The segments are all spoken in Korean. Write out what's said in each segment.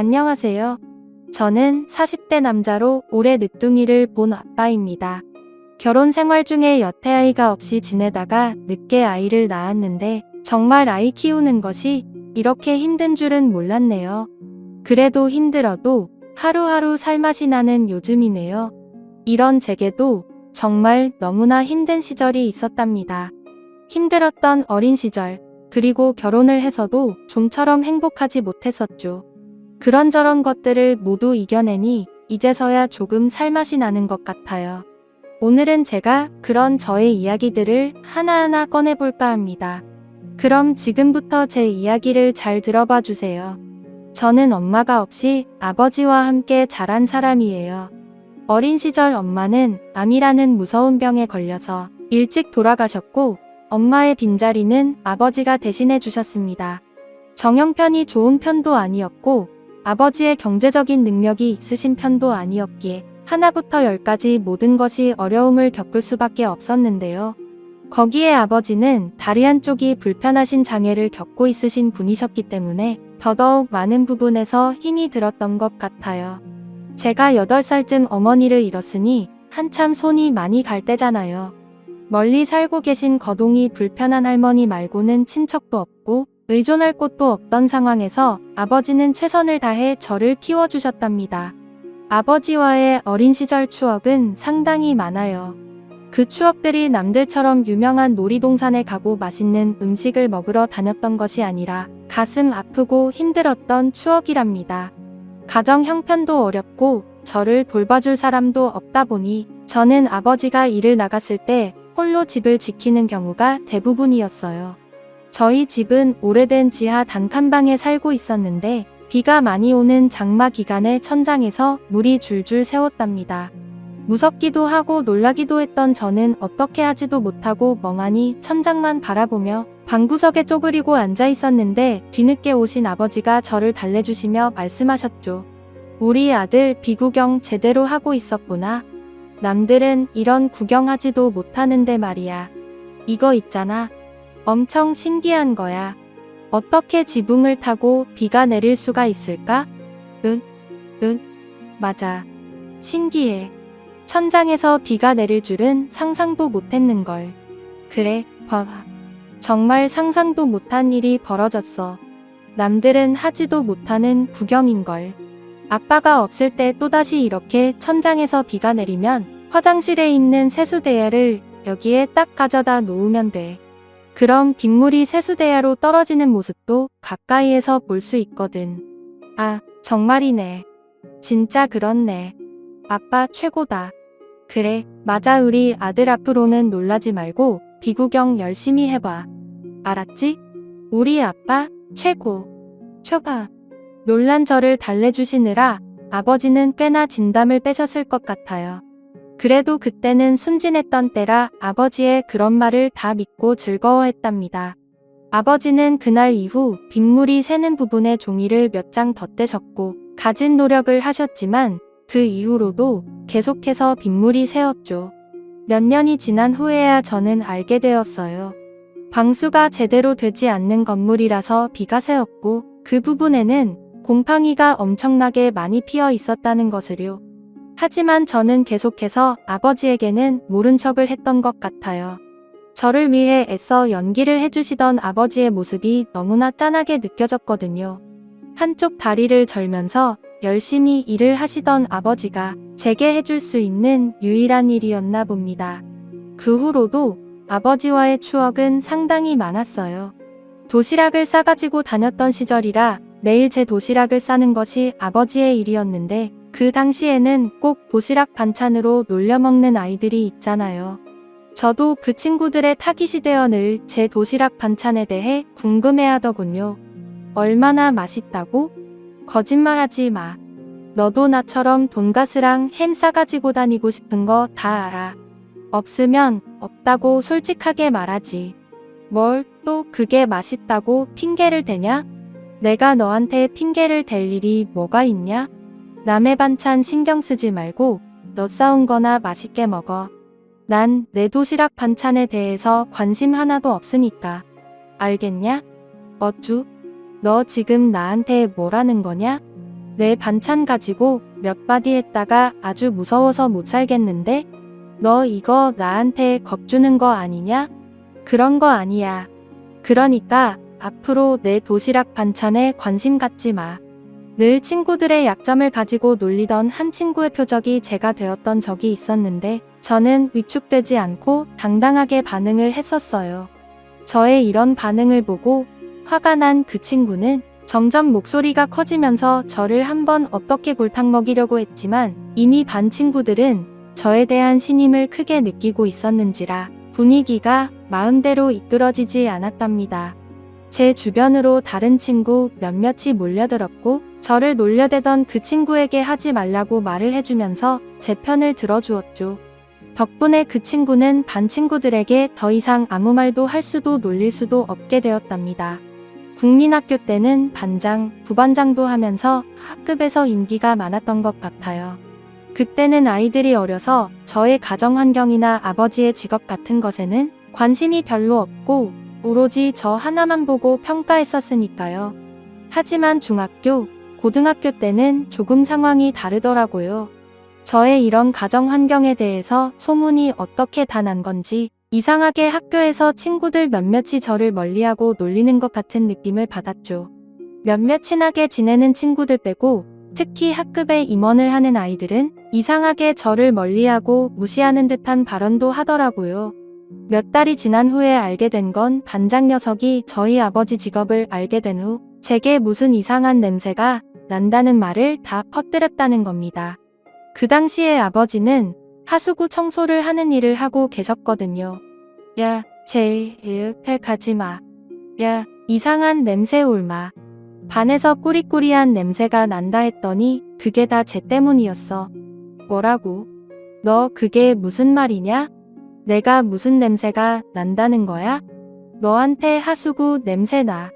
안녕하세요. 저는 40대 남자로 올해 늦둥이를 본 아빠입니다. 결혼 생활 중에 여태 아이가 없이 지내다가 늦게 아이를 낳았는데 정말 아이 키우는 것이 이렇게 힘든 줄은 몰랐네요. 그래도 힘들어도 하루하루 살맛이 나는 요즘이네요. 이런 제게도 정말 너무나 힘든 시절이 있었답니다. 힘들었던 어린 시절, 그리고 결혼을 해서도 좀처럼 행복하지 못했었죠. 그런저런 것들을 모두 이겨내니 이제서야 조금 살맛이 나는 것 같아요. 오늘은 제가 그런 저의 이야기들을 하나하나 꺼내볼까 합니다. 그럼 지금부터 제 이야기를 잘 들어봐 주세요. 저는 엄마가 없이 아버지와 함께 자란 사람이에요. 어린 시절 엄마는 암이라는 무서운 병에 걸려서 일찍 돌아가셨고 엄마의 빈자리는 아버지가 대신해 주셨습니다. 정형편이 좋은 편도 아니었고 아버지의 경제적인 능력이 있으신 편도 아니었기에 하나부터 열까지 모든 것이 어려움을 겪을 수밖에 없었는데요. 거기에 아버지는 다리 한쪽이 불편하신 장애를 겪고 있으신 분이셨기 때문에 더더욱 많은 부분에서 힘이 들었던 것 같아요. 제가 8살쯤 어머니를 잃었으니 한참 손이 많이 갈 때잖아요. 멀리 살고 계신 거동이 불편한 할머니 말고는 친척도 없고 의존할 곳도 없던 상황에서 아버지는 최선을 다해 저를 키워주셨답니다. 아버지와의 어린 시절 추억은 상당히 많아요. 그 추억들이 남들처럼 유명한 놀이동산에 가고 맛있는 음식을 먹으러 다녔던 것이 아니라 가슴 아프고 힘들었던 추억이랍니다. 가정 형편도 어렵고 저를 돌봐줄 사람도 없다 보니 저는 아버지가 일을 나갔을 때 홀로 집을 지키는 경우가 대부분이었어요. 저희 집은 오래된 지하 단칸방에 살고 있었는데 비가 많이 오는 장마 기간에 천장에서 물이 줄줄 새웠답니다. 무섭기도 하고 놀라기도 했던 저는 어떻게 하지도 못하고 멍하니 천장만 바라보며 방구석에 쪼그리고 앉아 있었는데 뒤늦게 오신 아버지가 저를 달래주시며 말씀하셨죠. 우리 아들 비구경 제대로 하고 있었구나. 남들은 이런 구경하지도 못하는데 말이야. 이거 있잖아. 엄청 신기한 거야. 어떻게 지붕을 타고 비가 내릴 수가 있을까? 응, 맞아. 신기해. 천장에서 비가 내릴 줄은 상상도 못했는걸. 그래, 봐봐. 정말 상상도 못한 일이 벌어졌어. 남들은 하지도 못하는 구경인걸. 아빠가 없을 때 또다시 이렇게 천장에서 비가 내리면 화장실에 있는 세수대야를 여기에 딱 가져다 놓으면 돼. 그럼 빗물이 세수대야로 떨어지는 모습도 가까이에서 볼 수 있거든. 아, 정말이네. 진짜 그렇네. 아빠 최고다. 그래, 맞아. 우리 아들 앞으로는 놀라지 말고 비구경 열심히 해봐. 알았지? 우리 아빠 최고. 최가. 놀란 저를 달래주시느라 아버지는 꽤나 진담을 빼셨을 것 같아요. 그래도 그때는 순진했던 때라 아버지의 그런 말을 다 믿고 즐거워했답니다. 아버지는 그날 이후 빗물이 새는 부분에 종이를 몇 장 덧대셨고 가진 노력을 하셨지만 그 이후로도 계속해서 빗물이 새었죠. 몇 년이 지난 후에야 저는 알게 되었어요. 방수가 제대로 되지 않는 건물이라서 비가 새었고 그 부분에는 곰팡이가 엄청나게 많이 피어 있었다는 것을요. 하지만 저는 계속해서 아버지에게는 모른 척을 했던 것 같아요. 저를 위해 애써 연기를 해주시던 아버지의 모습이 너무나 짠하게 느껴졌거든요. 한쪽 다리를 절면서 열심히 일을 하시던 아버지가 제게 해줄 수 있는 유일한 일이었나 봅니다. 그 후로도 아버지와의 추억은 상당히 많았어요. 도시락을 싸가지고 다녔던 시절이라 매일 제 도시락을 싸는 것이 아버지의 일이었는데 그 당시에는 꼭 도시락 반찬으로 놀려 먹는 아이들이 있잖아요. 저도 그 친구들의 타깃이 되어 늘 제 도시락 반찬에 대해 궁금해하더군요. 얼마나 맛있다고? 거짓말하지 마. 너도 나처럼 돈가스랑 햄 싸가지고 다니고 싶은 거 다 알아. 없으면 없다고 솔직하게 말하지. 뭘 또 그게 맛있다고 핑계를 대냐? 내가 너한테 핑계를 댈 일이 뭐가 있냐? 남의 반찬 신경 쓰지 말고 너 싸운 거나 맛있게 먹어. 난 내 도시락 반찬에 대해서 관심 하나도 없으니까. 알겠냐? 어쭈? 너 지금 나한테 뭐라는 거냐? 내 반찬 가지고 몇 마디 했다가 아주 무서워서 못 살겠는데? 너 이거 나한테 겁주는 거 아니냐? 그런 거 아니야. 그러니까 앞으로 내 도시락 반찬에 관심 갖지 마. 늘 친구들의 약점을 가지고 놀리던 한 친구의 표적이 제가 되었던 적이 있었는데 저는 위축되지 않고 당당하게 반응을 했었어요. 저의 이런 반응을 보고 화가 난 그 친구는 점점 목소리가 커지면서 저를 한번 어떻게 골탕 먹이려고 했지만 이미 반 친구들은 저에 대한 신임을 크게 느끼고 있었는지라 분위기가 마음대로 이끌어지지 않았답니다. 제 주변으로 다른 친구 몇몇이 몰려들었고 저를 놀려대던 그 친구에게 하지 말라고 말을 해주면서 제 편을 들어주었죠. 덕분에 그 친구는 반 친구들에게 더 이상 아무 말도 할 수도 놀릴 수도 없게 되었답니다. 국민학교 때는 반장, 부반장도 하면서 학급에서 인기가 많았던 것 같아요. 그때는 아이들이 어려서 저의 가정 환경이나 아버지의 직업 같은 것에는 관심이 별로 없고 오로지 저 하나만 보고 평가했었으니까요. 하지만 중학교, 고등학교 때는 조금 상황이 다르더라고요. 저의 이런 가정 환경에 대해서 소문이 어떻게 다 난 건지 이상하게 학교에서 친구들 몇몇이 저를 멀리하고 놀리는 것 같은 느낌을 받았죠. 몇몇 친하게 지내는 친구들 빼고 특히 학급에 임원을 하는 아이들은 이상하게 저를 멀리하고 무시하는 듯한 발언도 하더라고요. 몇 달이 지난 후에 알게 된 건 반장 녀석이 저희 아버지 직업을 알게 된 후 제게 무슨 이상한 냄새가 난다는 말을 다 퍼뜨렸다는 겁니다. 그 당시에 아버지는 하수구 청소를 하는 일을 하고 계셨거든요. 야, 제 옆에 가지 마. 야, 이상한 냄새 올마. 반에서 꾸리꾸리한 냄새가 난다 했더니 그게 다 쟤 때문이었어. 뭐라고? 너 그게 무슨 말이냐? 내가 무슨 냄새가 난다는 거야? 너한테 하수구 냄새 나.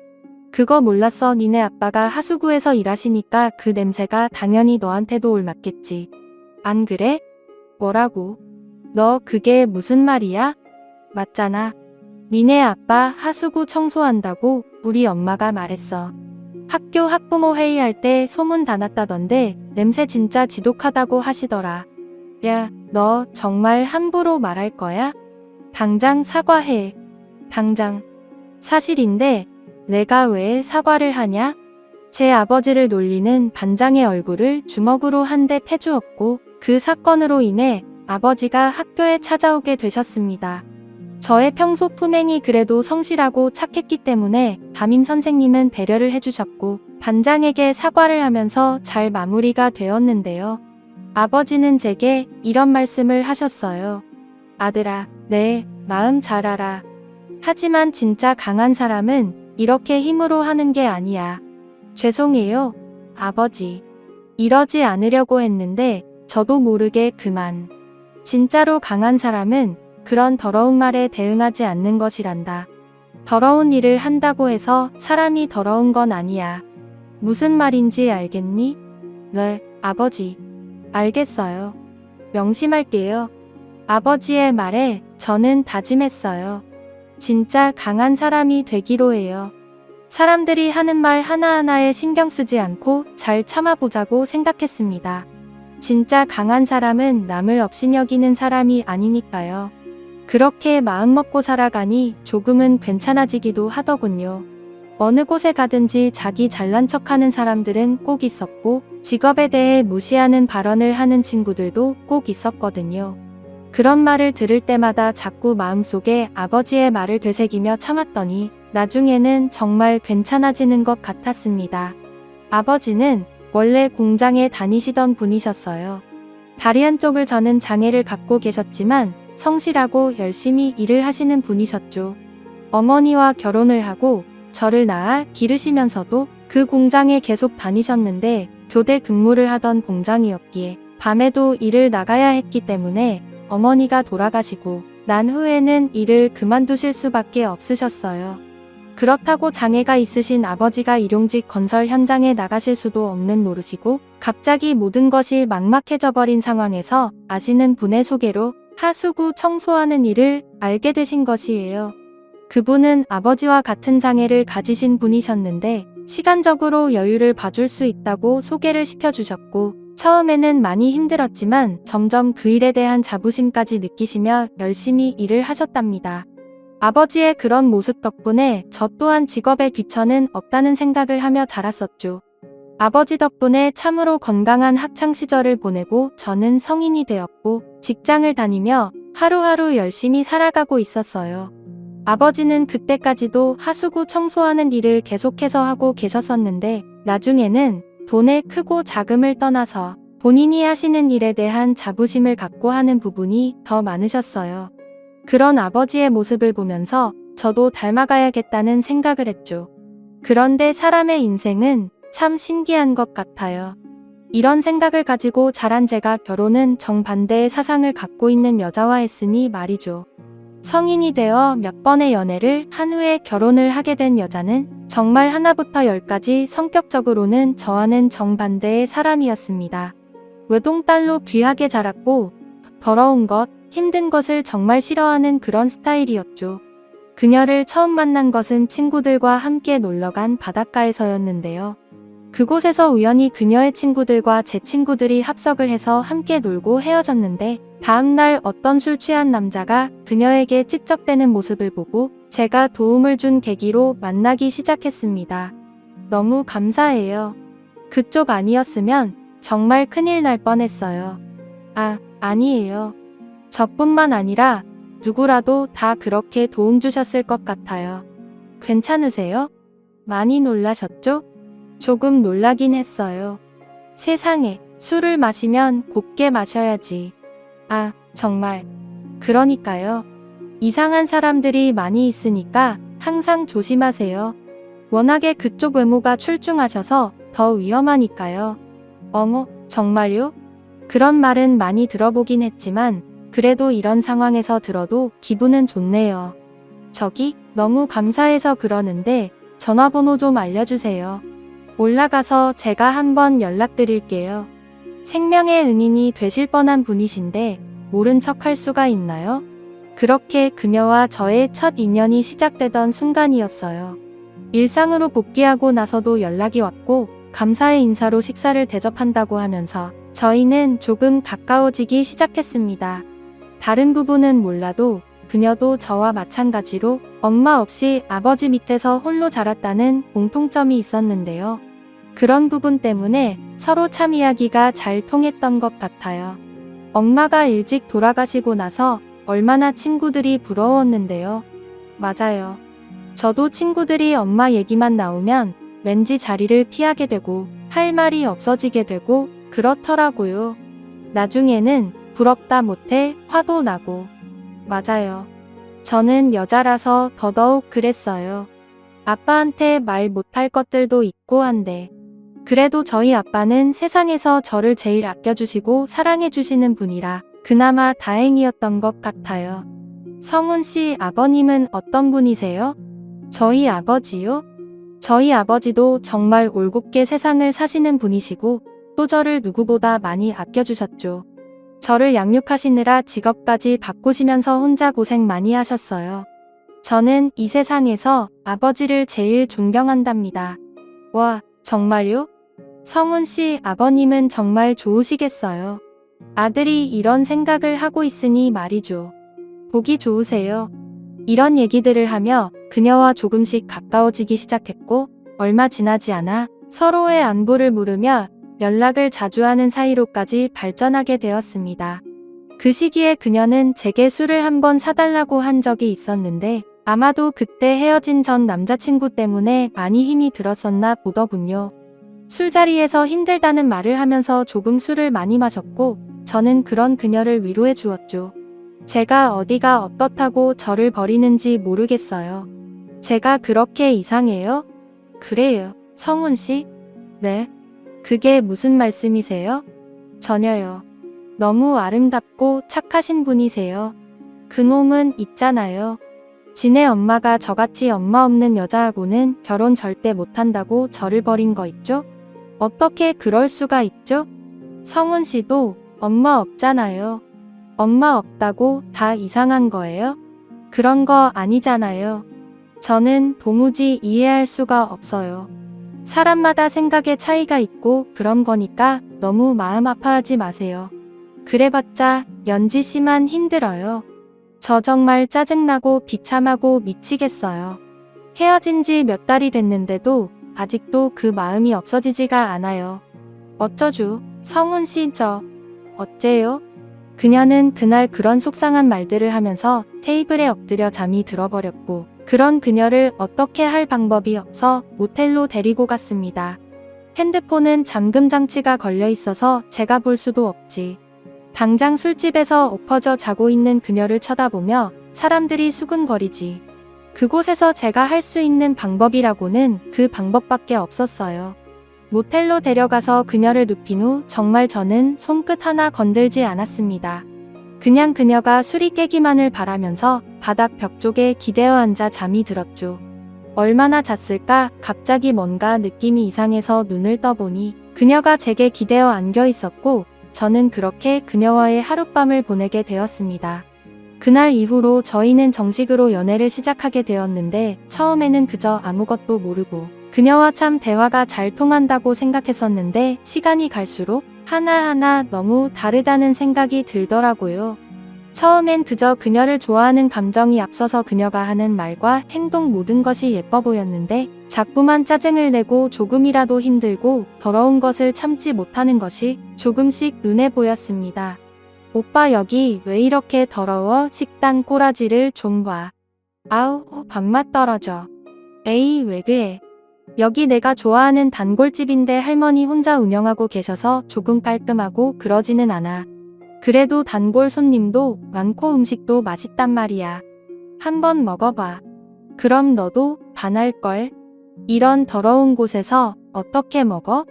그거 몰랐어. 니네 아빠가 하수구에서 일하시니까 그 냄새가 당연히 너한테도 올맞겠지. 안 그래? 뭐라고? 너 그게 무슨 말이야? 맞잖아. 니네 아빠 하수구 청소한다고 우리 엄마가 말했어. 학교 학부모 회의할 때 소문 다 났다던데 냄새 진짜 지독하다고 하시더라. 야, 너 정말 함부로 말할 거야? 당장 사과해. 당장. 사실인데 내가 왜 사과를 하냐? 제 아버지를 놀리는 반장의 얼굴을 주먹으로 한 대 패주었고 그 사건으로 인해 아버지가 학교에 찾아오게 되셨습니다. 저의 평소 품행이 그래도 성실하고 착했기 때문에 담임 선생님은 배려를 해주셨고 반장에게 사과를 하면서 잘 마무리가 되었는데요. 아버지는 제게 이런 말씀을 하셨어요. 아들아, 내 마음 잘 알아. 하지만 진짜 강한 사람은 이렇게 힘으로 하는 게 아니야. 죄송해요, 아버지. 이러지 않으려고 했는데 저도 모르게 그만. 진짜로 강한 사람은 그런 더러운 말에 대응하지 않는 것이란다. 더러운 일을 한다고 해서 사람이 더러운 건 아니야. 무슨 말인지 알겠니? 네, 아버지. 알겠어요. 명심할게요. 아버지의 말에 저는 다짐했어요. 진짜 강한 사람이 되기로 해요. 사람들이 하는 말 하나하나에 신경 쓰지 않고 잘 참아보자고 생각했습니다. 진짜 강한 사람은 남을 업신여기는 사람이 아니니까요. 그렇게 마음먹고 살아가니 조금은 괜찮아지기도 하더군요. 어느 곳에 가든지 자기 잘난 척하는 사람들은 꼭 있었고 직업에 대해 무시하는 발언을 하는 친구들도 꼭 있었거든요. 그런 말을 들을 때마다 자꾸 마음속에 아버지의 말을 되새기며 참았더니 나중에는 정말 괜찮아지는 것 같았습니다. 아버지는 원래 공장에 다니시던 분이셨어요. 다리 한쪽을 저는 장애를 갖고 계셨지만 성실하고 열심히 일을 하시는 분이셨죠. 어머니와 결혼을 하고 저를 낳아 기르시면서도 그 공장에 계속 다니셨는데 교대 근무를 하던 공장이었기에 밤에도 일을 나가야 했기 때문에 어머니가 돌아가시고 난 후에는 일을 그만두실 수밖에 없으셨어요. 그렇다고 장애가 있으신 아버지가 일용직 건설 현장에 나가실 수도 없는 노릇이고 갑자기 모든 것이 막막해져 버린 상황에서 아시는 분의 소개로 하수구 청소하는 일을 알게 되신 것이에요. 그분은 아버지와 같은 장애를 가지신 분이셨는데 시간적으로 여유를 봐줄 수 있다고 소개를 시켜주셨고, 처음에는 많이 힘들었지만 점점 그 일에 대한 자부심까지 느끼시며 열심히 일을 하셨답니다. 아버지의 그런 모습 덕분에 저 또한 직업에 귀천은 없다는 생각을 하며 자랐었죠. 아버지 덕분에 참으로 건강한 학창 시절을 보내고 저는 성인이 되었고 직장을 다니며 하루하루 열심히 살아가고 있었어요. 아버지는 그때까지도 하수구 청소하는 일을 계속해서 하고 계셨었는데 나중에는 돈의 크고 작음을 떠나서 본인이 하시는 일에 대한 자부심을 갖고 하는 부분이 더 많으셨어요. 그런 아버지의 모습을 보면서 저도 닮아가야겠다는 생각을 했죠. 그런데 사람의 인생은 참 신기한 것 같아요. 이런 생각을 가지고 자란 제가 결혼은 정반대의 사상을 갖고 있는 여자와 했으니 말이죠. 성인이 되어 몇 번의 연애를 한 후에 결혼을 하게 된 여자는 정말 하나부터 열까지 성격적으로는 저와는 정반대의 사람이었습니다. 외동딸로 귀하게 자랐고 더러운 것, 힘든 것을 정말 싫어하는 그런 스타일이었죠. 그녀를 처음 만난 것은 친구들과 함께 놀러간 바닷가에서였는데요. 그곳에서 우연히 그녀의 친구들과 제 친구들이 합석을 해서 함께 놀고 헤어졌는데 다음날 어떤 술 취한 남자가 그녀에게 찝적대는 모습을 보고 제가 도움을 준 계기로 만나기 시작했습니다. 너무 감사해요. 그쪽 아니었으면 정말 큰일 날 뻔했어요. 아니에요. 저뿐만 아니라 누구라도 다 그렇게 도움 주셨을 것 같아요. 괜찮으세요? 많이 놀라셨죠? 조금 놀라긴 했어요. 세상에, 술을 마시면 곱게 마셔야지. 정말. 그러니까요. 이상한 사람들이 많이 있으니까 항상 조심하세요. 워낙에 그쪽 외모가 출중하셔서 더 위험하니까요. 어머, 정말요? 그런 말은 많이 들어보긴 했지만 그래도 이런 상황에서 들어도 기분은 좋네요. 저기, 너무 감사해서 그러는데 전화번호 좀 알려주세요. 올라가서 제가 한번 연락드릴게요. 생명의 은인이 되실 뻔한 분이신데 모른 척 할 수가 있나요? 그렇게 그녀와 저의 첫 인연이 시작되던 순간이었어요. 일상으로 복귀하고 나서도 연락이 왔고 감사의 인사로 식사를 대접한다고 하면서 저희는 조금 가까워지기 시작했습니다. 다른 부분은 몰라도 그녀도 저와 마찬가지로 엄마 없이 아버지 밑에서 홀로 자랐다는 공통점이 있었는데요. 그런 부분 때문에 서로 참 이야기가 잘 통했던 것 같아요. 엄마가 일찍 돌아가시고 나서 얼마나 친구들이 부러웠는데요. 맞아요. 저도 친구들이 엄마 얘기만 나오면 왠지 자리를 피하게 되고 할 말이 없어지게 되고 그렇더라고요. 나중에는 부럽다 못해 화도 나고. 맞아요. 저는 여자라서 더더욱 그랬어요. 아빠한테 말 못할 것들도 있고 한데. 그래도 저희 아빠는 세상에서 저를 제일 아껴주시고 사랑해주시는 분이라 그나마 다행이었던 것 같아요. 성훈 씨 아버님은 어떤 분이세요? 저희 아버지요? 저희 아버지도 정말 올곧게 세상을 사시는 분이시고 또 저를 누구보다 많이 아껴주셨죠. 저를 양육하시느라 직업까지 바꾸시면서 혼자 고생 많이 하셨어요. 저는 이 세상에서 아버지를 제일 존경한답니다. 와, 정말요? 성훈 씨 아버님은 정말 좋으시겠어요. 아들이 이런 생각을 하고 있으니 말이죠. 보기 좋으세요. 이런 얘기들을 하며 그녀와 조금씩 가까워지기 시작했고 얼마 지나지 않아 서로의 안부를 물으며 연락을 자주 하는 사이로까지 발전하게 되었습니다. 그 시기에 그녀는 제게 술을 한번 사달라고 한 적이 있었는데 아마도 그때 헤어진 전 남자친구 때문에 많이 힘이 들었었나 보더군요. 술자리에서 힘들다는 말을 하면서 조금 술을 많이 마셨고 저는 그런 그녀를 위로해 주었죠. 제가 어디가 어떻다고 저를 버리는지 모르겠어요. 제가 그렇게 이상해요? 그래요. 성훈 씨? 네. 그게 무슨 말씀이세요? 전혀요. 너무 아름답고 착하신 분이세요. 그놈은 있잖아요. 지네 엄마가 저같이 엄마 없는 여자하고는 결혼 절대 못한다고 저를 버린 거 있죠? 어떻게 그럴 수가 있죠? 성훈 씨도 엄마 없잖아요. 엄마 없다고 다 이상한 거예요? 그런 거 아니잖아요. 저는 도무지 이해할 수가 없어요. 사람마다 생각의 차이가 있고 그런 거니까 너무 마음 아파하지 마세요. 그래봤자 연지 씨만 힘들어요. 저 정말 짜증나고 비참하고 미치겠어요. 헤어진 지 몇 달이 됐는데도 아직도 그 마음이 없어지지가 않아요. 어쩌죠? 성훈 씨 어째요? 그녀는 그날 그런 속상한 말들을 하면서 테이블에 엎드려 잠이 들어버렸고 그런 그녀를 어떻게 할 방법이 없어 모텔로 데리고 갔습니다. 핸드폰은 잠금 장치가 걸려 있어서 제가 볼 수도 없지. 당장 술집에서 엎어져 자고 있는 그녀를 쳐다보며 사람들이 수군거리지. 그곳에서 제가 할 수 있는 방법이라고는 그 방법밖에 없었어요. 모텔로 데려가서 그녀를 눕힌 후 정말 저는 손끝 하나 건들지 않았습니다. 그냥 그녀가 술이 깨기만을 바라면서 바닥 벽 쪽에 기대어 앉아 잠이 들었죠. 얼마나 잤을까 갑자기 뭔가 느낌이 이상해서 눈을 떠보니 그녀가 제게 기대어 안겨 있었고 저는 그렇게 그녀와의 하룻밤을 보내게 되었습니다. 그날 이후로 저희는 정식으로 연애를 시작하게 되었는데 처음에는 그저 아무것도 모르고 그녀와 참 대화가 잘 통한다고 생각했었는데 시간이 갈수록 하나하나 너무 다르다는 생각이 들더라고요. 처음엔 그저 그녀를 좋아하는 감정이 앞서서 그녀가 하는 말과 행동 모든 것이 예뻐 보였는데 자꾸만 짜증을 내고 조금이라도 힘들고 더러운 것을 참지 못하는 것이 조금씩 눈에 보였습니다. 오빠 여기 왜 이렇게 더러워? 식당 꼬라지를 좀 봐. 아우 밥맛 떨어져. 에이 왜 그래? 여기 내가 좋아하는 단골집인데 할머니 혼자 운영하고 계셔서 조금 깔끔하고 그러지는 않아. 그래도 단골 손님도 많고 음식도 맛있단 말이야. 한번 먹어봐. 그럼 너도 반할걸? 이런 더러운 곳에서 어떻게 먹어?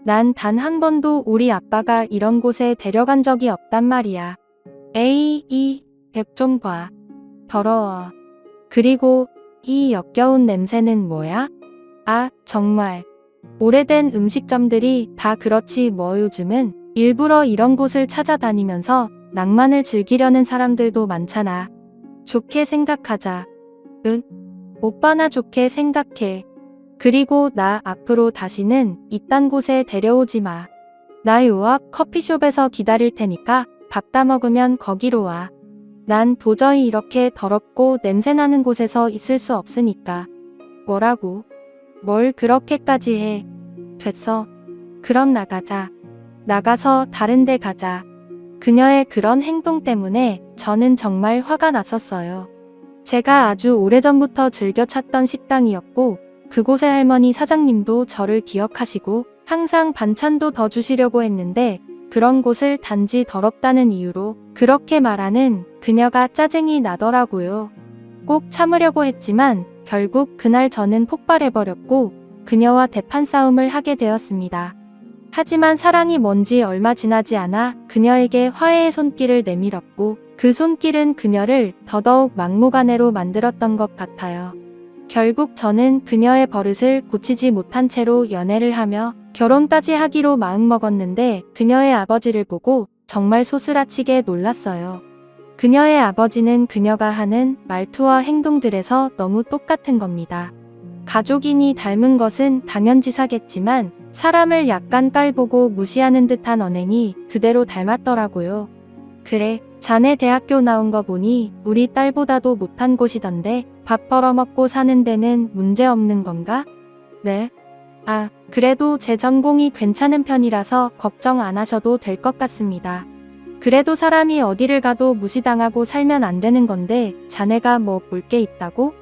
난 단 한 번도 우리 아빠가 이런 곳에 데려간 적이 없단 말이야. 에이 이 벽 좀 봐. 더러워. 그리고 이 역겨운 냄새는 뭐야? 아 정말. 오래된 음식점들이 다 그렇지 뭐 요즘은 일부러 이런 곳을 찾아다니면서 낭만을 즐기려는 사람들도 많잖아. 좋게 생각하자. 응? 오빠나 좋게 생각해. 그리고 나 앞으로 다시는 이딴 곳에 데려오지 마. 나 요 앞 커피숍에서 기다릴 테니까 밥 다 먹으면 거기로 와. 난 도저히 이렇게 더럽고 냄새나는 곳에서 있을 수 없으니까. 뭐라고? 뭘 그렇게까지 해. 됐어. 그럼 나가자. 나가서 다른 데 가자. 그녀의 그런 행동 때문에 저는 정말 화가 났었어요. 제가 아주 오래전부터 즐겨 찾던 식당이었고 그곳의 할머니 사장님도 저를 기억하시고 항상 반찬도 더 주시려고 했는데 그런 곳을 단지 더럽다는 이유로 그렇게 말하는 그녀가 짜증이 나더라고요. 꼭 참으려고 했지만 결국 그날 저는 폭발해버렸고 그녀와 대판 싸움을 하게 되었습니다. 하지만 사랑이 뭔지 얼마 지나지 않아 그녀에게 화해의 손길을 내밀었고 그 손길은 그녀를 더더욱 막무가내로 만들었던 것 같아요. 결국 저는 그녀의 버릇을 고치지 못한 채로 연애를 하며 결혼까지 하기로 마음먹었는데 그녀의 아버지를 보고 정말 소스라치게 놀랐어요. 그녀의 아버지는 그녀가 하는 말투와 행동들에서 너무 똑같은 겁니다. 가족이니 닮은 것은 당연지사겠지만 사람을 약간 깔보고 무시하는 듯한 언행이 그대로 닮았더라고요. 그래, 자네 대학교 나온 거 보니 우리 딸보다도 못한 곳이던데 밥 벌어먹고 사는 데는 문제 없는 건가? 네. 아, 그래도 제 전공이 괜찮은 편이라서 걱정 안 하셔도 될 것 같습니다. 그래도 사람이 어디를 가도 무시당하고 살면 안 되는 건데 자네가 뭐 볼 게 있다고?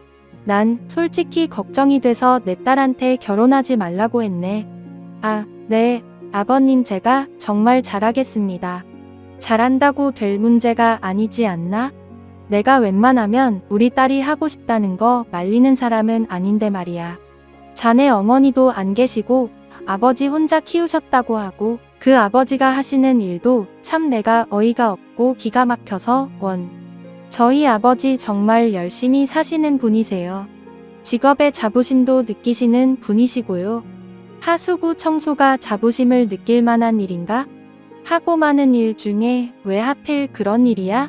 난 솔직히 걱정이 돼서 내 딸한테 결혼하지 말라고 했네. 아, 네, 아버님 제가 정말 잘하겠습니다. 잘한다고 될 문제가 아니지 않나? 내가 웬만하면 우리 딸이 하고 싶다는 거 말리는 사람은 아닌데 말이야. 자네 어머니도 안 계시고 아버지 혼자 키우셨다고 하고 그 아버지가 하시는 일도 참 내가 어이가 없고 기가 막혀서 저희 아버지 정말 열심히 사시는 분이세요. 직업에 자부심도 느끼시는 분이시고요. 하수구 청소가 자부심을 느낄 만한 일인가? 하고 많은 일 중에 왜 하필 그런 일이야?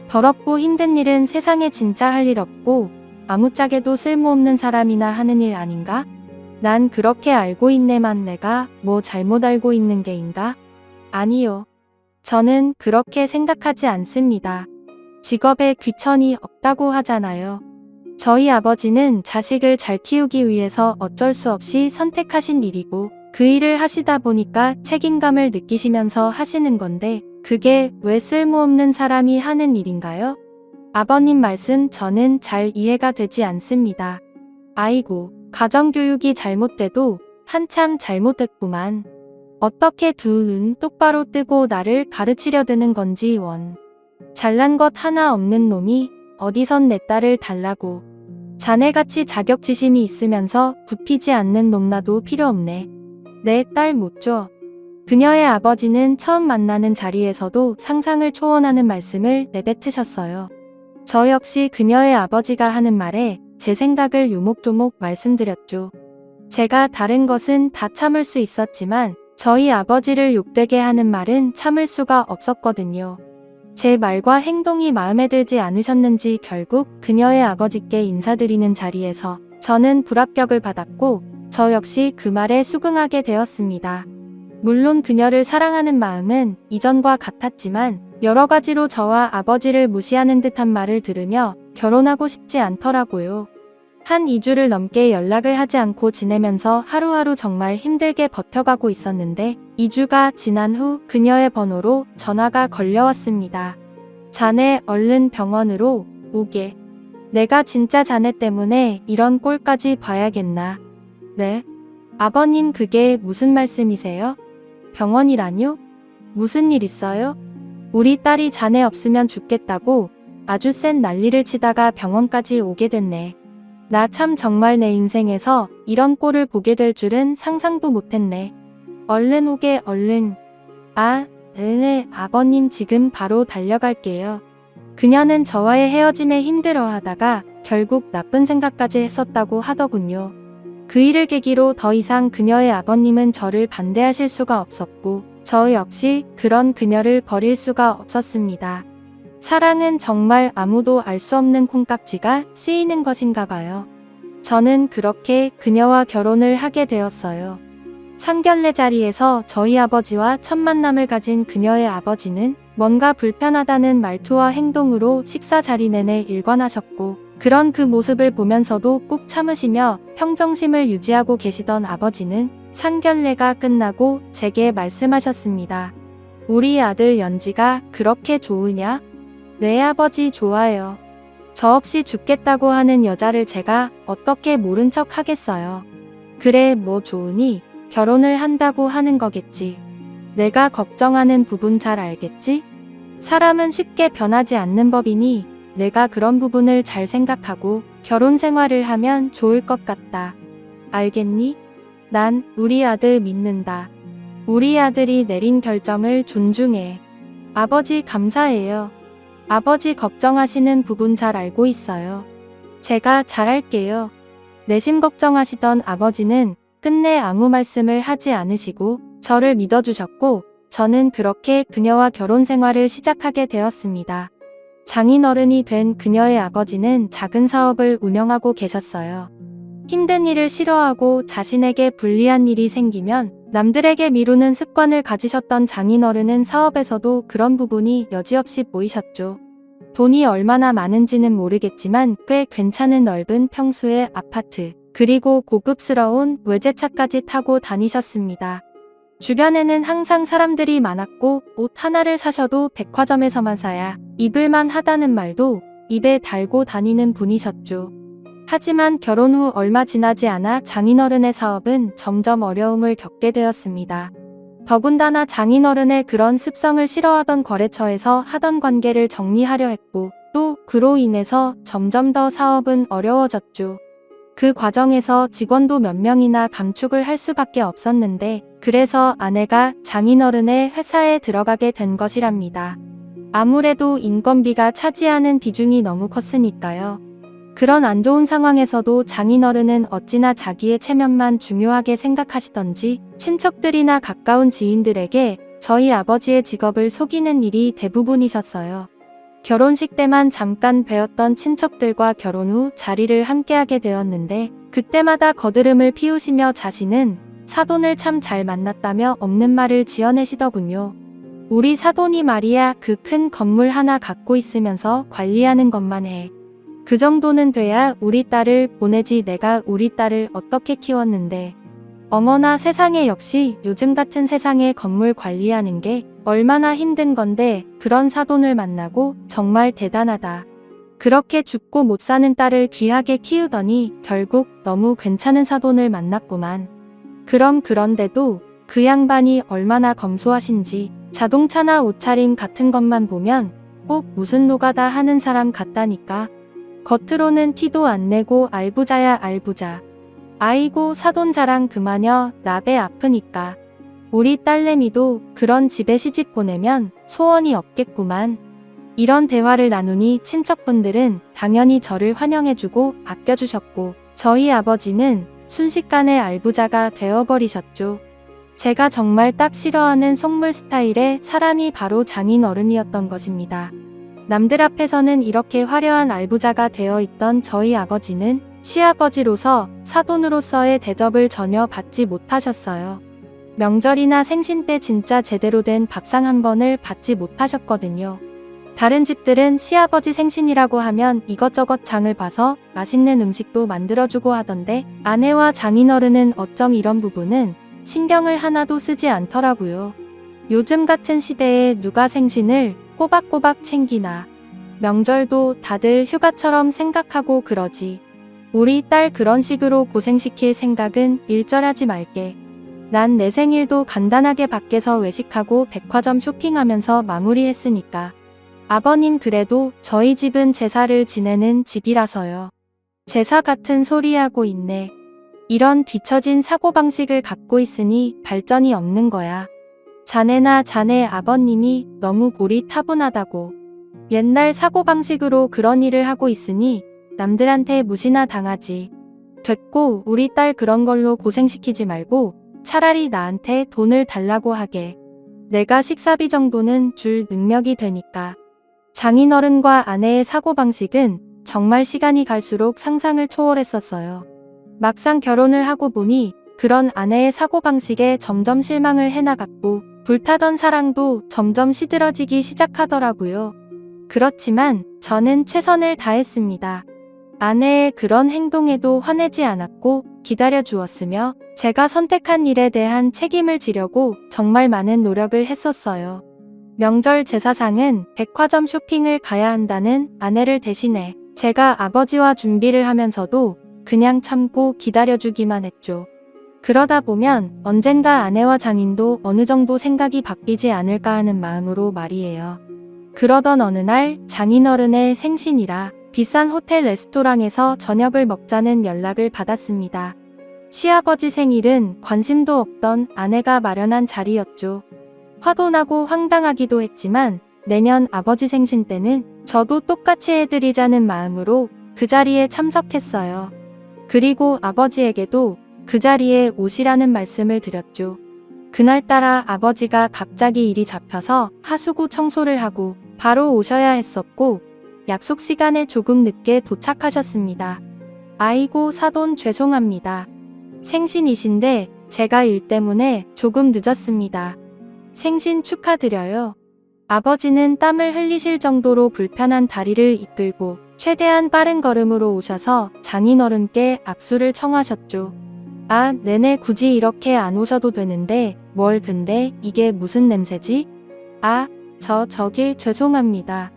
더럽고 힘든 일은 세상에 진짜 할 일 없고 아무짝에도 쓸모없는 사람이나 하는 일 아닌가? 난 그렇게 알고 있네만 내가 뭐 잘못 알고 있는 게인가? 아니요. 저는 그렇게 생각하지 않습니다. 직업에 귀천이 없다고 하잖아요. 저희 아버지는 자식을 잘 키우기 위해서 어쩔 수 없이 선택하신 일이고 그 일을 하시다 보니까 책임감을 느끼시면서 하시는 건데 그게 왜 쓸모없는 사람이 하는 일인가요? 아버님 말씀 저는 잘 이해가 되지 않습니다. 아이고, 가정교육이 잘못돼도 한참 잘못됐구만. 어떻게 두 눈 똑바로 뜨고 나를 가르치려 드는 건지 원. 잘난 것 하나 없는 놈이 어디선 내 딸을 달라고. 자네같이 자격지심이 있으면서 굽히지 않는 놈나도 필요 없네. 내 딸 못 줘. 그녀의 아버지는 처음 만나는 자리에서도 상상을 초월하는 말씀을 내뱉으셨어요. 저 역시 그녀의 아버지가 하는 말에 제 생각을 요목조목 말씀드렸죠. 제가 다른 것은 다 참을 수 있었지만 저희 아버지를 욕되게 하는 말은 참을 수가 없었거든요. 제 말과 행동이 마음에 들지 않으셨는지 결국 그녀의 아버지께 인사드리는 자리에서 저는 불합격을 받았고 저 역시 그 말에 수긍하게 되었습니다. 물론 그녀를 사랑하는 마음은 이전과 같았지만 여러 가지로 저와 아버지를 무시하는 듯한 말을 들으며 결혼하고 싶지 않더라고요. 한 2주를 넘게 연락을 하지 않고 지내면서 하루하루 정말 힘들게 버텨가고 있었는데 2주가 지난 후 그녀의 번호로 전화가 걸려왔습니다. 자네 얼른 병원으로 오게. 내가 진짜 자네 때문에 이런 꼴까지 봐야겠나. 네? 아버님 그게 무슨 말씀이세요? 병원이라뇨? 무슨 일 있어요? 우리 딸이 자네 없으면 죽겠다고 아주 센 난리를 치다가 병원까지 오게 됐네. 나 참 정말 내 인생에서 이런 꼴을 보게 될 줄은 상상도 못했네. 얼른 오게 얼른. 아, 네, 아버님 지금 바로 달려갈게요. 그녀는 저와의 헤어짐에 힘들어하다가 결국 나쁜 생각까지 했었다고 하더군요. 그 일을 계기로 더 이상 그녀의 아버님은 저를 반대하실 수가 없었고 저 역시 그런 그녀를 버릴 수가 없었습니다. 사랑은 정말 아무도 알 수 없는 콩깍지가 씌이는 것인가 봐요. 저는 그렇게 그녀와 결혼을 하게 되었어요. 상견례 자리에서 저희 아버지와 첫 만남을 가진 그녀의 아버지는 뭔가 불편하다는 말투와 행동으로 식사 자리 내내 일관하셨고 그런 그 모습을 보면서도 꾹 참으시며 평정심을 유지하고 계시던 아버지는 상견례가 끝나고 제게 말씀하셨습니다. 우리 아들 연지가 그렇게 좋으냐? 네 아버지 좋아요. 저 없이 죽겠다고 하는 여자를 제가 어떻게 모른 척 하겠어요. 그래 뭐 좋으니 결혼을 한다고 하는 거겠지. 내가 걱정하는 부분 잘 알겠지? 사람은 쉽게 변하지 않는 법이니 내가 그런 부분을 잘 생각하고 결혼 생활을 하면 좋을 것 같다. 알겠니? 난 우리 아들 믿는다. 우리 아들이 내린 결정을 존중해. 아버지 감사해요. 아버지 걱정하시는 부분 잘 알고 있어요. 제가 잘할게요. 내심 걱정하시던 아버지는 끝내 아무 말씀을 하지 않으시고 저를 믿어주셨고 저는 그렇게 그녀와 결혼 생활을 시작하게 되었습니다. 장인어른이 된 그녀의 아버지는 작은 사업을 운영하고 계셨어요. 힘든 일을 싫어하고 자신에게 불리한 일이 생기면 남들에게 미루는 습관을 가지셨던 장인어른은 사업에서도 그런 부분이 여지없이 보이셨죠. 돈이 얼마나 많은지는 모르겠지만 꽤 괜찮은 넓은 평수의 아파트, 그리고 고급스러운 외제차까지 타고 다니셨습니다. 주변에는 항상 사람들이 많았고 옷 하나를 사셔도 백화점에서만 사야 입을만 하다는 말도 입에 달고 다니는 분이셨죠. 하지만 결혼 후 얼마 지나지 않아 장인어른의 사업은 점점 어려움을 겪게 되었습니다. 더군다나 장인어른의 그런 습성을 싫어하던 거래처에서 하던 관계를 정리하려 했고 또 그로 인해서 점점 더 사업은 어려워졌죠. 그 과정에서 직원도 몇 명이나 감축을 할 수밖에 없었는데 그래서 아내가 장인어른의 회사에 들어가게 된 것이랍니다. 아무래도 인건비가 차지하는 비중이 너무 컸으니까요. 그런 안 좋은 상황에서도 장인어른은 어찌나 자기의 체면만 중요하게 생각하시던지 친척들이나 가까운 지인들에게 저희 아버지의 직업을 속이는 일이 대부분이셨어요. 결혼식 때만 잠깐 뵈었던 친척들과 결혼 후 자리를 함께하게 되었는데 그때마다 거드름을 피우시며 자신은 사돈을 참 잘 만났다며 없는 말을 지어내시더군요. 우리 사돈이 말이야 그 큰 건물 하나 갖고 있으면서 관리하는 것만 해. 그 정도는 돼야 우리 딸을 보내지 내가 우리 딸을 어떻게 키웠는데. 어머나 세상에 역시 요즘 같은 세상에 건물 관리하는 게 얼마나 힘든 건데 그런 사돈을 만나고 정말 대단하다. 그렇게 죽고 못 사는 딸을 귀하게 키우더니 결국 너무 괜찮은 사돈을 만났구만. 그런데도 그 양반이 얼마나 검소하신지 자동차나 옷차림 같은 것만 보면 꼭 무슨 노가다 하는 사람 같다니까. 겉으로는 티도 안 내고 알부자야 알부자. 아이고 사돈 자랑 그마녀 나 배 아프니까. 우리 딸내미도 그런 집에 시집 보내면 소원이 없겠구만. 이런 대화를 나누니 친척분들은 당연히 저를 환영해주고 아껴주셨고 저희 아버지는 순식간에 알부자가 되어버리셨죠. 제가 정말 딱 싫어하는 속물 스타일의 사람이 바로 장인어른이었던 것입니다. 남들 앞에서는 이렇게 화려한 알부자가 되어 있던 저희 아버지는 시아버지로서 사돈으로서의 대접을 전혀 받지 못하셨어요. 명절이나 생신 때 진짜 제대로 된 밥상 한 번을 받지 못하셨거든요. 다른 집들은 시아버지 생신이라고 하면 이것저것 장을 봐서 맛있는 음식도 만들어주고 하던데 아내와 장인어른은 어쩜 이런 부분은 신경을 하나도 쓰지 않더라고요. 요즘 같은 시대에 누가 생신을 꼬박꼬박 챙기나. 명절도 다들 휴가처럼 생각하고 그러지. 우리 딸 그런 식으로 고생시킬 생각은 일절하지 말게. 난 내 생일도 간단하게 밖에서 외식하고 백화점 쇼핑하면서 마무리했으니까. 아버님 그래도 저희 집은 제사를 지내는 집이라서요. 제사 같은 소리 하고 있네. 이런 뒤처진 사고방식을 갖고 있으니 발전이 없는 거야. 자네나 자네 아버님이 너무 고리타분하다고. 옛날 사고방식으로 그런 일을 하고 있으니 남들한테 무시나 당하지. 됐고 우리 딸 그런 걸로 고생시키지 말고 차라리 나한테 돈을 달라고 하게. 내가 식사비 정도는 줄 능력이 되니까. 장인어른과 아내의 사고방식은 정말 시간이 갈수록 상상을 초월했었어요. 막상 결혼을 하고 보니 그런 아내의 사고방식에 점점 실망을 해나갔고 불타던 사랑도 점점 시들어지기 시작하더라고요. 그렇지만 저는 최선을 다했습니다. 아내의 그런 행동에도 화내지 않았고 기다려 주었으며 제가 선택한 일에 대한 책임을 지려고 정말 많은 노력을 했었어요. 명절 제사상은 백화점 쇼핑을 가야 한다는 아내를 대신해 제가 아버지와 준비를 하면서도 그냥 참고 기다려주기만 했죠. 그러다 보면 언젠가 아내와 장인도 어느 정도 생각이 바뀌지 않을까 하는 마음으로 말이에요. 그러던 어느 날 장인어른의 생신이라 비싼 호텔 레스토랑에서 저녁을 먹자는 연락을 받았습니다. 시아버지 생일은 관심도 없던 아내가 마련한 자리였죠. 화도 나고 황당하기도 했지만 내년 아버지 생신 때는 저도 똑같이 해드리자는 마음으로 그 자리에 참석했어요. 그리고 아버지에게도 그 자리에 오시라는 말씀을 드렸죠. 그날따라 아버지가 갑자기 일이 잡혀서 하수구 청소를 하고 바로 오셔야 했었고 약속 시간에 조금 늦게 도착하셨습니다. 아이고 사돈 죄송합니다. 생신이신데 제가 일 때문에 조금 늦었습니다. 생신 축하드려요. 아버지는 땀을 흘리실 정도로 불편한 다리를 이끌고 최대한 빠른 걸음으로 오셔서 장인어른께 악수를 청하셨죠. 아, 네네 굳이 이렇게 안 오셔도 되는데 뭘 근데 이게 무슨 냄새지? 아, 저기 죄송합니다.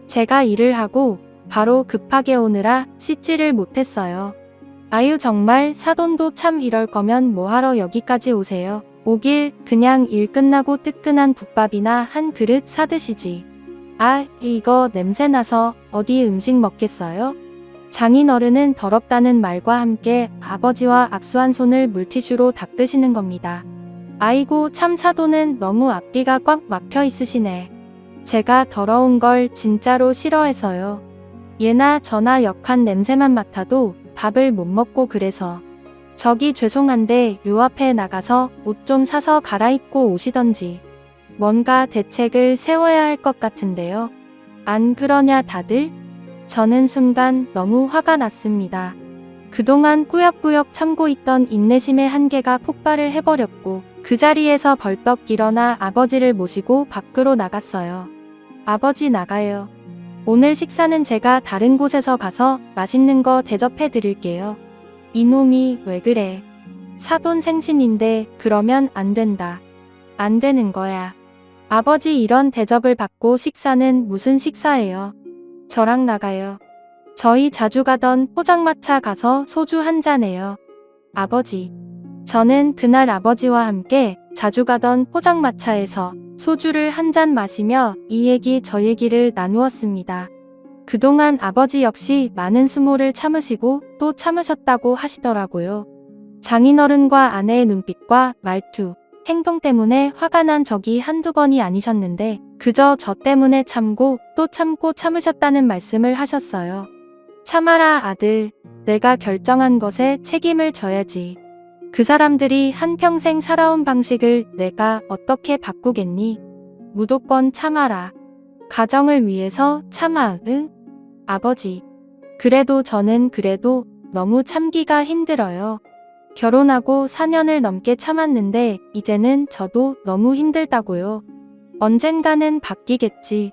제가 일을 하고 바로 급하게 오느라 씻지를 못했어요. 아유 정말 사돈도 참 이럴 거면 뭐하러 여기까지 오세요. 오길 그냥 일 끝나고 뜨끈한 국밥이나 한 그릇 사드시지. 아 이거 냄새나서 어디 음식 먹겠어요? 장인어른은 더럽다는 말과 함께 아버지와 악수한 손을 물티슈로 닦으시는 겁니다. 아이고 참 사돈은 너무 앞뒤가 꽉 막혀 있으시네. 제가 더러운 걸 진짜로 싫어해서요. 예나 저나 역한 냄새만 맡아도 밥을 못 먹고 그래서. 저기 죄송한데 요 앞에 나가서 옷 좀 사서 갈아입고 오시던지. 뭔가 대책을 세워야 할 것 같은데요. 안 그러냐 다들? 저는 순간 너무 화가 났습니다. 그동안 꾸역꾸역 참고 있던 인내심의 한계가 폭발을 해버렸고 그 자리에서 벌떡 일어나 아버지를 모시고 밖으로 나갔어요. 아버지 나가요. 오늘 식사는 제가 다른 곳에서 가서 맛있는 거 대접해 드릴게요. 이놈이 왜 그래? 사돈 생신인데 그러면 안 된다. 안 되는 거야. 아버지 이런 대접을 받고 식사는 무슨 식사예요? 저랑 나가요. 저희 자주 가던 포장마차 가서 소주 한 잔해요. 아버지. 저는 그날 아버지와 함께 자주 가던 포장마차에서 소주를 한 잔 마시며 이 얘기 저 얘기를 나누었습니다. 그동안 아버지 역시 많은 수모를 참으시고 또 참으셨다고 하시더라고요. 장인어른과 아내의 눈빛과 말투, 행동 때문에 화가 난 적이 한두 번이 아니셨는데 그저 저 때문에 참고 또 참고 참으셨다는 말씀을 하셨어요. 참아라 아들, 내가 결정한 것에 책임을 져야지. 그 사람들이 한평생 살아온 방식을 내가 어떻게 바꾸겠니? 무조건 참아라. 가정을 위해서 참아, 응? 아버지. 그래도 저는 그래도 너무 참기가 힘들어요. 결혼하고 4년을 넘게 참았는데 이제는 저도 너무 힘들다고요. 언젠가는 바뀌겠지.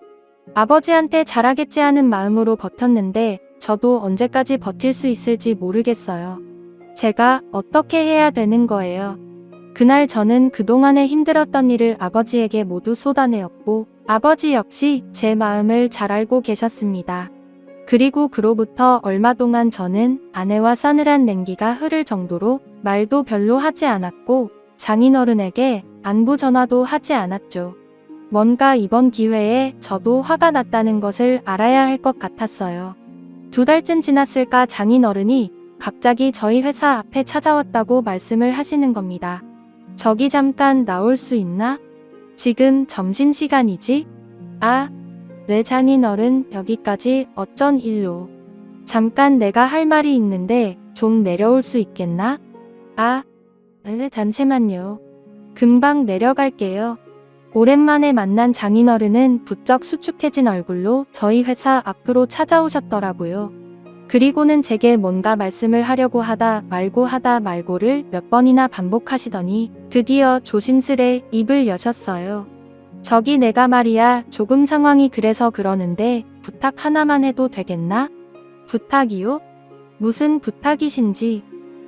아버지한테 잘하겠지 하는 마음으로 버텼는데 저도 언제까지 버틸 수 있을지 모르겠어요. 제가 어떻게 해야 되는 거예요? 그날 저는 그동안에 힘들었던 일을 아버지에게 모두 쏟아내었고 아버지 역시 제 마음을 잘 알고 계셨습니다. 그리고 그로부터 얼마 동안 저는 아내와 싸늘한 냉기가 흐를 정도로 말도 별로 하지 않았고 장인어른에게 안부 전화도 하지 않았죠. 뭔가 이번 기회에 저도 화가 났다는 것을 알아야 할 것 같았어요. 2달쯤 지났을까 장인어른이 갑자기 저희 회사 앞에 찾아왔다고 말씀을 하시는 겁니다. 저기 잠깐 나올 수 있나? 지금 점심시간이지? 아, 네 장인어른 여기까지 어쩐 일로? 잠깐 내가 할 말이 있는데 좀 내려올 수 있겠나? 아, 네 잠시만요. 금방 내려갈게요. 오랜만에 만난 장인어른은 부쩍 수축해진 얼굴로 저희 회사 앞으로 찾아오셨더라고요. 그리고는 제게 뭔가 말씀을 하려고 하다 말고를 몇 번이나 반복하시더니 드디어 조심스레 입을 여셨어요. 저기 내가 말이야 조금 상황이 그래서 그러는데 부탁 하나만 해도 되겠나? 부탁이요? 무슨 부탁이신지.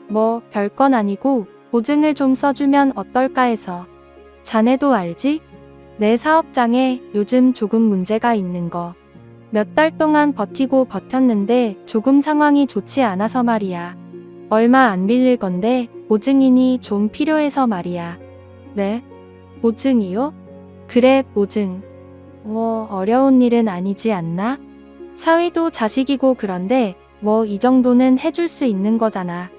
뭐 별건 아니고 보증을 좀 써주면 어떨까 해서. 자네도 알지? 내 사업장에 요즘 조금 문제가 있는 거. 몇 달 동안 버티고 버텼는데 조금 상황이 좋지 않아서 말이야. 얼마 안 빌릴 건데 보증인이 좀 필요해서 말이야. 네? 보증이요? 그래 보증. 뭐 어려운 일은 아니지 않나? 사위도 자식이고 그런데 뭐 이 정도는 해줄 수 있는 거잖아.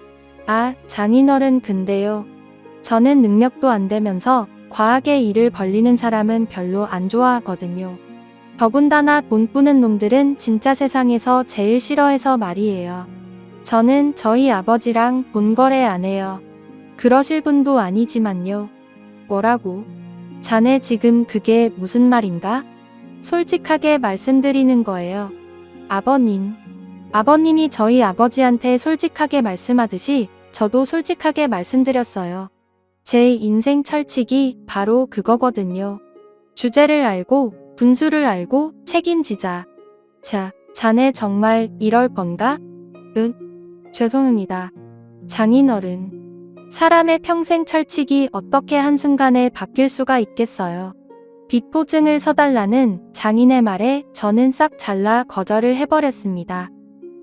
아 장인어른 근데요. 저는 능력도 안 되면서 과하게 일을 벌리는 사람은 별로 안 좋아하거든요. 더군다나 돈 뿌는 놈들은 진짜 세상에서 제일 싫어해서 말이에요. 저는 저희 아버지랑 돈 거래 안 해요. 그러실 분도 아니지만요. 뭐라고? 자네 지금 그게 무슨 말인가? 솔직하게 말씀드리는 거예요. 아버님. 아버님이 저희 아버지한테 솔직하게 말씀하듯이 저도 솔직하게 말씀드렸어요. 제 인생 철칙이 바로 그거거든요. 주제를 알고 분수를 알고 책임지자. 자, 자네 정말 이럴 건가? 응? 죄송합니다. 장인어른. 사람의 평생 철칙이 어떻게 한순간에 바뀔 수가 있겠어요. 빚보증을 서달라는 장인의 말에 저는 싹 잘라 거절을 해버렸습니다.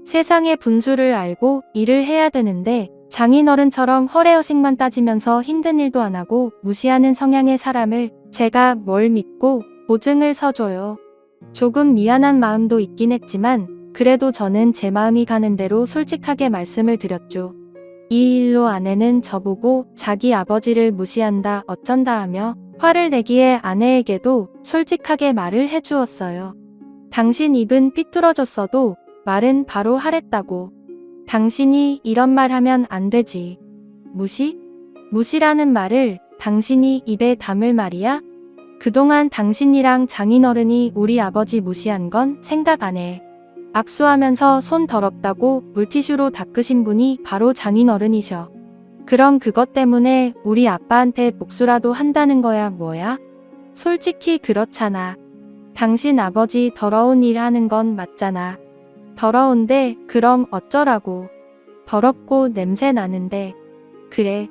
세상의 분수를 알고 일을 해야 되는데 장인어른처럼 허례허식만 따지면서 힘든 일도 안 하고 무시하는 성향의 사람을 제가 뭘 믿고 보증을 서줘요. 조금 미안한 마음도 있긴 했지만 그래도 저는 제 마음이 가는 대로 솔직하게 말씀을 드렸죠. 이 일로 아내는 저보고 자기 아버지를 무시한다 어쩐다 하며 화를 내기에 아내에게도 솔직하게 말을 해주었어요. 당신 입은 삐뚤어졌어도 말은 바로 하랬다고. 당신이 이런 말 하면 안 되지. 무시? 무시라는 말을 당신이 입에 담을 말이야? 그동안 당신이랑 장인어른이 우리 아버지 무시한 건 생각 안 해. 악수하면서 손 더럽다고 물티슈로 닦으신 분이 바로 장인어른이셔. 그럼 그것 때문에 우리 아빠한테 복수라도 한다는 거야 뭐야? 솔직히 그렇잖아. 당신 아버지 더러운 일 하는 건 맞잖아. 더러운데 그럼 어쩌라고. 더럽고 냄새 나는데. 그래.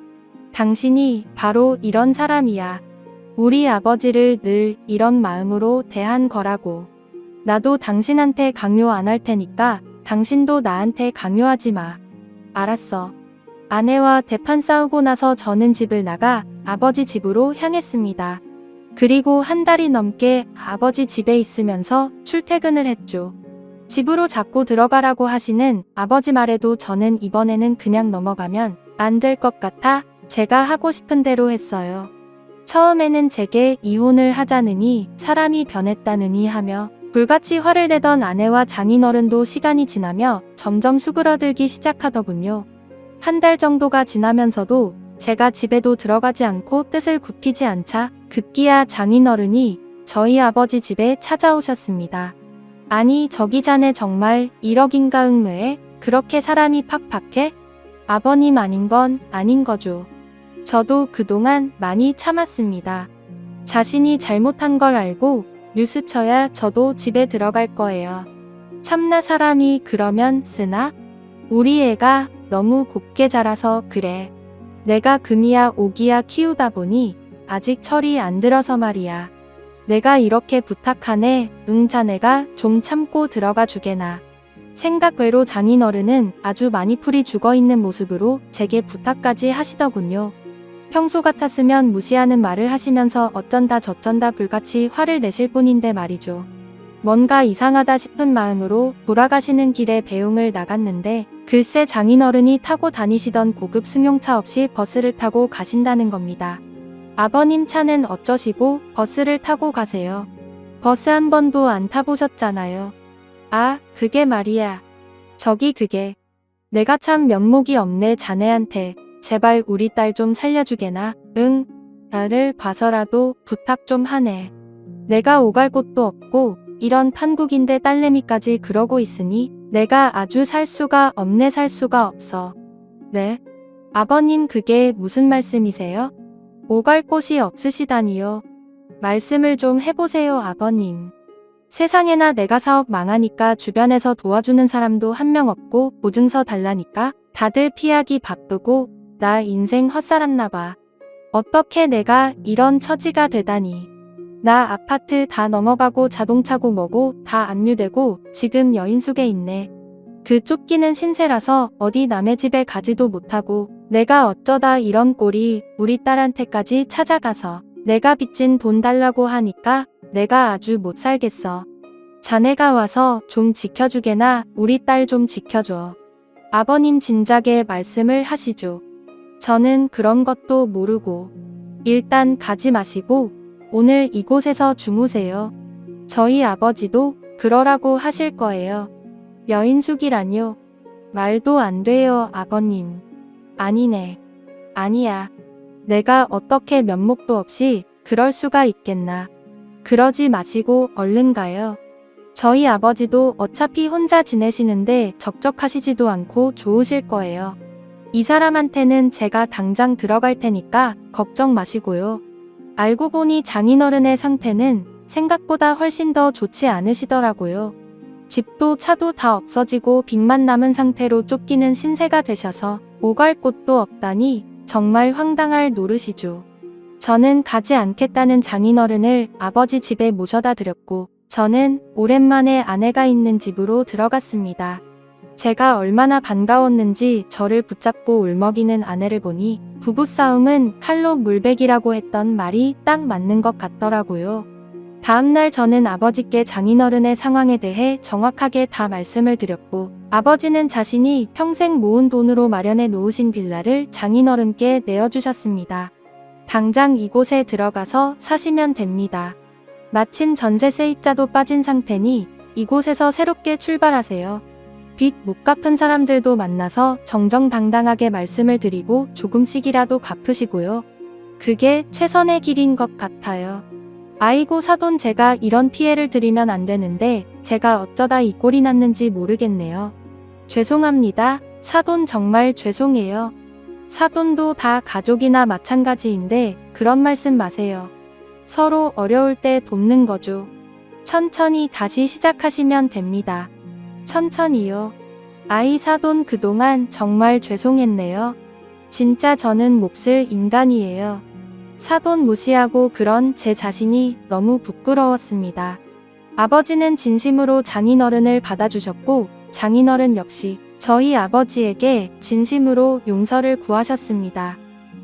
당신이 바로 이런 사람이야. 우리 아버지를 늘 이런 마음으로 대한 거라고. 나도 당신한테 강요 안 할 테니까 당신도 나한테 강요하지 마. 알았어. 아내와 대판 싸우고 나서 저는 집을 나가 아버지 집으로 향했습니다. 그리고 한 달이 넘게 아버지 집에 있으면서 출퇴근을 했죠. 집으로 자꾸 들어가라고 하시는 아버지 말에도 저는 이번에는 그냥 넘어가면 안 될 것 같아 제가 하고 싶은 대로 했어요. 처음에는 제게 이혼을 하자느니 사람이 변했다느니 하며 불같이 화를 내던 아내와 장인어른도 시간이 지나며 점점 수그러들기 시작하더군요. 한 달 정도가 지나면서도 제가 집에도 들어가지 않고 뜻을 굽히지 않자 급기야 장인어른이 저희 아버지 집에 찾아오셨습니다. 아니 저기 자네 정말 1억인가 ың매에 그렇게 사람이 팍팍해? 아버님 아닌 건 아닌 거죠. 저도 그동안 많이 참았습니다. 자신이 잘못한 걸 알고 뉴스 쳐야 저도 집에 들어갈 거예요. 참나 사람이 그러면 쓰나? 우리 애가 너무 곱게 자라서 그래. 내가 금이야 오기야 키우다 보니 아직 철이 안 들어서 말이야. 내가 이렇게 부탁하네. 응 자네가 좀 참고 들어가 주게나. 생각 외로 장인어른은 아주 많이 풀이 죽어있는 모습으로 제게 부탁까지 하시더군요. 평소 같았으면 무시하는 말을 하시면서 어쩐다 저쩐다 불같이 화를 내실 뿐인데 말이죠. 뭔가 이상하다 싶은 마음으로 돌아가시는 길에 배웅을 나갔는데 글쎄 장인어른이 타고 다니시던 고급 승용차 없이 버스를 타고 가신다는 겁니다. 아버님 차는 어쩌시고 버스를 타고 가세요? 버스 한 번도 안 타보셨잖아요. 아, 그게 말이야. 저기 그게. 내가 참 면목이 없네 자네한테. 제발 우리 딸 좀 살려주게나. 응, 나를 봐서라도 부탁 좀 하네. 내가 오갈 곳도 없고 이런 판국인데 딸내미까지 그러고 있으니 내가 아주 살 수가 없네 살 수가 없어. 네? 아버님 그게 무슨 말씀이세요? 오갈 곳이 없으시다니요. 말씀을 좀 해보세요 아버님. 세상에나 내가 사업 망하니까 주변에서 도와주는 사람도 한 명 없고 보증서 달라니까 다들 피하기 바쁘고 나 인생 헛살았나 봐. 어떻게 내가 이런 처지가 되다니. 나 아파트 다 넘어가고 자동차고 뭐고 다 압류되고 지금 여인숙에 있네. 그 쫓기는 신세라서 어디 남의 집에 가지도 못하고 내가 어쩌다 이런 꼴이 우리 딸한테까지 찾아가서 내가 빚진 돈 달라고 하니까 내가 아주 못 살겠어. 자네가 와서 좀 지켜주게나 우리 딸 좀 지켜줘. 아버님 진작에 말씀을 하시죠. 저는 그런 것도 모르고 일단 가지 마시고 오늘 이곳에서 주무세요. 저희 아버지도 그러라고 하실 거예요. 여인숙이라뇨? 말도 안 돼요 아버님. 아니네. 아니야. 내가 어떻게 면목도 없이 그럴 수가 있겠나. 그러지 마시고 얼른 가요. 저희 아버지도 어차피 혼자 지내시는데 적적하시지도 않고 좋으실 거예요. 이 사람한테는 제가 당장 들어갈 테니까 걱정 마시고요. 알고 보니 장인어른의 상태는 생각보다 훨씬 더 좋지 않으시더라고요. 집도 차도 다 없어지고 빚만 남은 상태로 쫓기는 신세가 되셔서 오갈 곳도 없다니 정말 황당할 노릇이죠. 저는 가지 않겠다는 장인어른을 아버지 집에 모셔다 드렸고 저는 오랜만에 아내가 있는 집으로 들어갔습니다. 제가 얼마나 반가웠는지 저를 붙잡고 울먹이는 아내를 보니 부부싸움은 칼로 물베기라고 했던 말이 딱 맞는 것 같더라고요. 다음날 저는 아버지께 장인어른의 상황에 대해 정확하게 다 말씀을 드렸고 아버지는 자신이 평생 모은 돈으로 마련해 놓으신 빌라를 장인어른께 내어주셨습니다. 당장 이곳에 들어가서 사시면 됩니다. 마침 전세 세입자도 빠진 상태니 이곳에서 새롭게 출발하세요. 빚 못 갚은 사람들도 만나서 정정당당하게 말씀을 드리고 조금씩이라도 갚으시고요. 그게 최선의 길인 것 같아요. 아이고 사돈 제가 이런 피해를 드리면 안 되는데 제가 어쩌다 이 꼴이 났는지 모르겠네요. 죄송합니다. 사돈 정말 죄송해요. 사돈도 다 가족이나 마찬가지인데 그런 말씀 마세요. 서로 어려울 때 돕는 거죠. 천천히 다시 시작하시면 됩니다. 천천히요. 아이 사돈 그동안 정말 죄송했네요. 진짜 저는 몹쓸 인간이에요. 사돈 무시하고 그런 제 자신이 너무 부끄러웠습니다. 아버지는 진심으로 장인어른을 받아주셨고 장인어른 역시 저희 아버지에게 진심으로 용서를 구하셨습니다.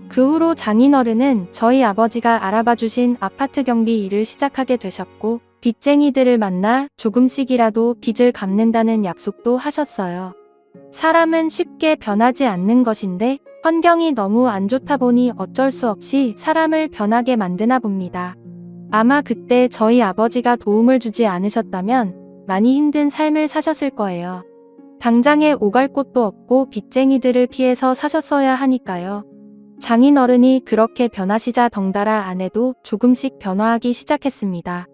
그 후로 장인어른은 저희 아버지가 알아봐 주신 아파트 경비 일을 시작하게 되셨고 빚쟁이들을 만나 조금씩이라도 빚을 갚는다는 약속도 하셨어요. 사람은 쉽게 변하지 않는 것인데 환경이 너무 안 좋다 보니 어쩔 수 없이 사람을 변하게 만드나 봅니다. 아마 그때 저희 아버지가 도움을 주지 않으셨다면 많이 힘든 삶을 사셨을 거예요. 당장에 오갈 곳도 없고 빚쟁이들을 피해서 사셨어야 하니까요. 장인어른이 그렇게 변하시자 덩달아 아내도 조금씩 변화하기 시작했습니다.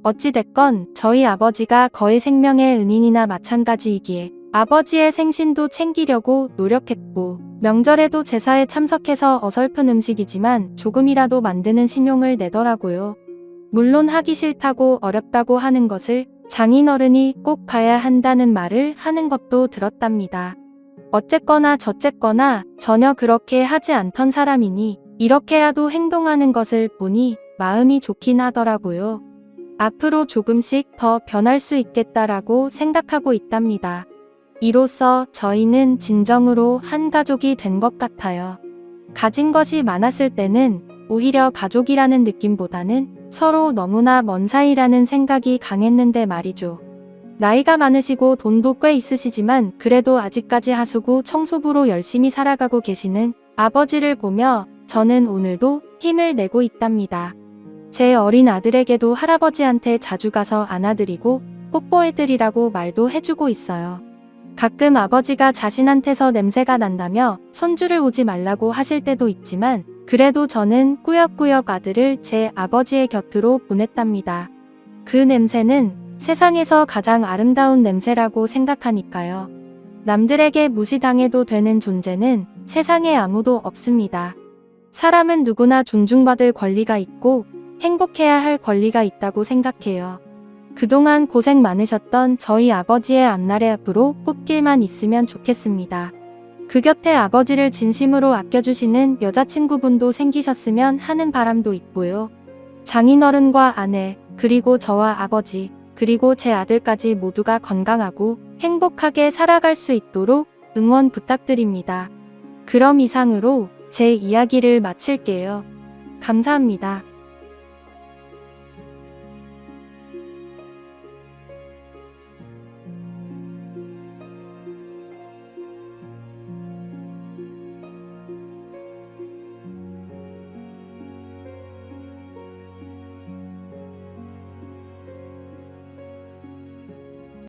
어찌됐건 저희 아버지가 거의 생명의 은인이나 마찬가지이기에 아버지의 생신도 챙기려고 노력했고 명절에도 제사에 참석해서 어설픈 음식이지만 조금이라도 만드는 신용을 내더라고요. 물론 하기 싫다고 어렵다고 하는 것을 장인어른이 꼭 가야 한다는 말을 하는 것도 들었답니다. 어쨌거나 저쨌거나 전혀 그렇게 하지 않던 사람이니 이렇게라도 행동하는 것을 보니 마음이 좋긴 하더라고요. 앞으로 조금씩 더 변할 수 있겠다라고 생각하고 있답니다. 이로써 저희는 진정으로 한 가족이 된 것 같아요. 가진 것이 많았을 때는 오히려 가족이라는 느낌보다는 서로 너무나 먼 사이라는 생각이 강했는데 말이죠. 나이가 많으시고 돈도 꽤 있으시지만 그래도 아직까지 하수구 청소부로 열심히 살아가고 계시는 아버지를 보며 저는 오늘도 힘을 내고 있답니다. 제 어린 아들에게도 할아버지한테 자주 가서 안아드리고 뽀뽀해드리라고 말도 해주고 있어요. 가끔 아버지가 자신한테서 냄새가 난다며 손주를 오지 말라고 하실 때도 있지만 그래도 저는 꾸역꾸역 아들을 제 아버지의 곁으로 보냈답니다. 그 냄새는 세상에서 가장 아름다운 냄새라고 생각하니까요. 남들에게 무시당해도 되는 존재는 세상에 아무도 없습니다. 사람은 누구나 존중받을 권리가 있고 행복해야 할 권리가 있다고 생각해요. 그동안 고생 많으셨던 저희 아버지의 앞날에 앞으로 꽃길만 있으면 좋겠습니다. 그 곁에 아버지를 진심으로 아껴주시는 여자친구분도 생기셨으면 하는 바람도 있고요. 장인어른과 아내, 그리고 저와 아버지, 그리고 제 아들까지 모두가 건강하고 행복하게 살아갈 수 있도록 응원 부탁드립니다. 그럼 이상으로 제 이야기를 마칠게요. 감사합니다.